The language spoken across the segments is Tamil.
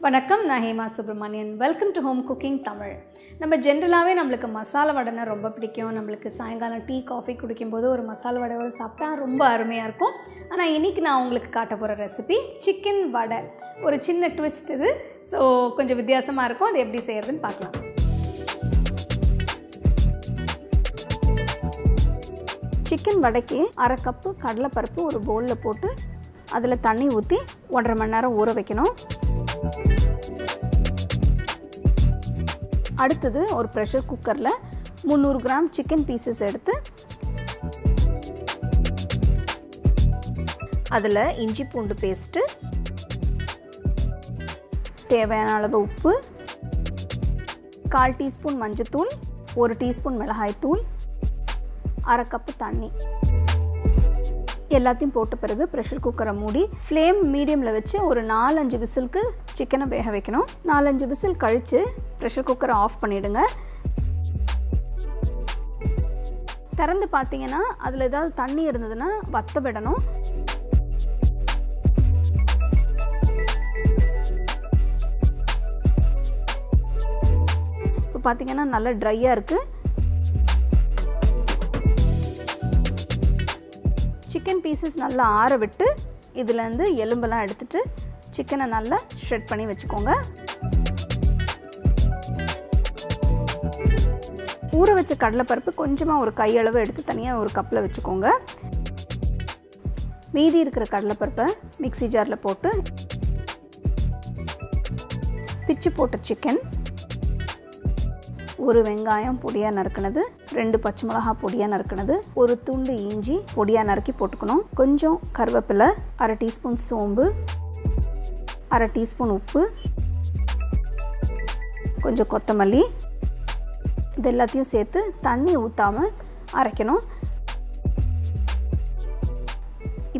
வணக்கம், நான் Hema Subramanian. Welcome to home cooking Tamil. நம்ம ஜென்ரலாகவே நம்மளுக்கு மசாலா வடைனா ரொம்ப பிடிக்கும். நம்மளுக்கு சாயங்காலம் டீ காஃபி குடிக்கும்போது ஒரு மசாலா வடையோடு சாப்பிட்டா ரொம்ப அருமையாக இருக்கும். ஆனால் இன்றைக்கி நான் உங்களுக்கு காட்ட போகிற ரெசிபி சிக்கன் வடை. ஒரு சின்ன ட்விஸ்ட் இது. ஸோ கொஞ்சம் வித்தியாசமாக இருக்கும். அது எப்படி செய்கிறதுன்னு பார்க்கலாம். சிக்கன் வடைக்கு அரை கப்பு கடலைப்பருப்பு ஒரு பவுலில் போட்டு அதில் தண்ணி ஊற்றி 1.5 மணி நேரம் ஊற வைக்கணும். அடுத்தது ஒரு ப்ரெஷர் குக்கரில் 300 கிராம் சிக்கன் பீசஸ் எடுத்து அதில் இஞ்சி பூண்டு பேஸ்ட்டு, தேவையான அளவு உப்பு, 1/4 டீஸ்பூன் மஞ்சத்தூள், 1 டீஸ்பூன் மிளகாய்த்தூள், அரை கப்பு தண்ணி எல்லாத்தையும் போட்ட பிறகு ப்ரெஷர் குக்கரை மூடி ஃப்ளேம் மீடியமில் வச்சு ஒரு 4-5 விசிலுக்கு சிக்கனை வேக வைக்கணும். 4-5 விசில் கழித்து ப்ரெஷர் குக்கரை ஆஃப் பண்ணிவிடுங்க. திறந்து பார்த்தீங்கன்னா அதில் ஏதாவது தண்ணி இருந்ததுன்னா வத்த விடணும். இப்போ பார்த்தீங்கன்னா நல்லா ட்ரையாக இருக்குது. சிக்கன் பீசஸ் நல்லா ஆற விட்டு இதுலேருந்து எலும்பெல்லாம் எடுத்துகிட்டு சிக்கனை நல்லா ஷ்ரெட் பண்ணி வச்சுக்கோங்க. ஊற வச்ச கடலைப்பருப்பு கொஞ்சமாக ஒரு கையளவு எடுத்து தனியாக ஒரு கப்பில் வச்சுக்கோங்க. மீதி இருக்கிற கடலைப்பருப்பை மிக்ஸி ஜாரில் போட்டு பிச்சு போட்ட சிக்கன், ஒரு வெங்காயம் பொடியாக நறுக்கினது, 2 பச்சை மிளகாய் பொடியாக நறுக்கினது, ஒரு துண்டு இஞ்சி பொடியாக நறுக்கி போட்டுக்கணும். கொஞ்சம் கருவேப்பிலை, 1/2 டீஸ்பூன் சோம்பு, 1/2 டீஸ்பூன் உப்பு, கொஞ்சம் கொத்தமல்லி, இது எல்லாத்தையும் சேர்த்து தண்ணி ஊற்றாமல் அரைக்கணும்.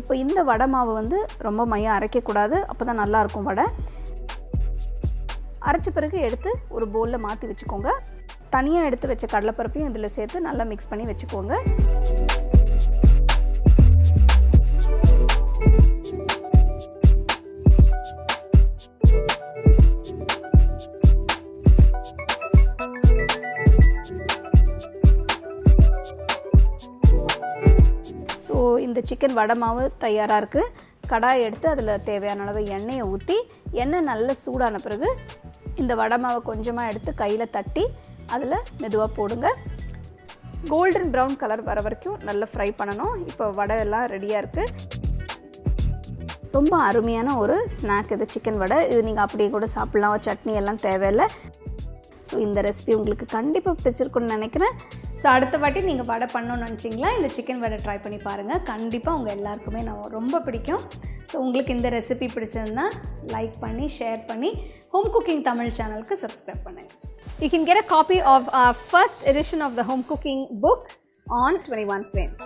இப்போ இந்த வடை மாவு ரொம்ப மையம் அரைக்கக்கூடாது, அப்போ தான் நல்லாயிருக்கும் வடை. அரைச்ச பிறகு எடுத்து ஒரு பவுலில் மாற்றி வச்சுக்கோங்க. தனியாக எடுத்து வச்ச கடலைப்பருப்பையும் இதில் சேர்த்து நல்லா மிக்ஸ் பண்ணி வச்சுக்கோங்க. ஸோ இந்த சிக்கன் வடை மாவு தயாராக இருக்குது. கடாயை எடுத்து அதில் தேவையான அளவு எண்ணெயை ஊற்றி எண்ணெய் நல்லா சூடான பிறகு இந்த வடை மாவை கொஞ்சமாக எடுத்து கையில் தட்டி அதில் மெதுவாக போடுங்க. கோல்டன் ப்ரௌன் கலர் வர வரைக்கும் நல்லா ஃப்ரை பண்ணணும். இப்போ வடை எல்லாம் ரெடியாக இருக்குது. ரொம்ப அருமையான ஒரு ஸ்நாக் இது சிக்கன் வடை. இது நீங்கள் அப்படியே கூட சாப்பிட்லாம், சட்னி எல்லாம் தேவையில்லை. ஸோ இந்த ரெசிபி உங்களுக்கு கண்டிப்பாக பிடிச்சிருக்குன்னு நினைக்கிறேன். ஸோ அடுத்த வாட்டி நீங்கள் வடை பண்ணணும்னு நினச்சிங்களா இந்த சிக்கன் வடை ட்ரை பண்ணி பாருங்கள். கண்டிப்பாக உங்கள் எல்லாருக்குமே ரொம்ப பிடிக்கும். ஸோ உங்களுக்கு இந்த ரெசிபி பிடிச்சிருந்தா லைக் பண்ணி ஷேர் பண்ணி ஹோம் குக்கிங் தமிழ் சேனலுக்கு சப்ஸ்கிரைப் பண்ணுங்கள். You can get a copy of our first edition of the home cooking book on 21 frames.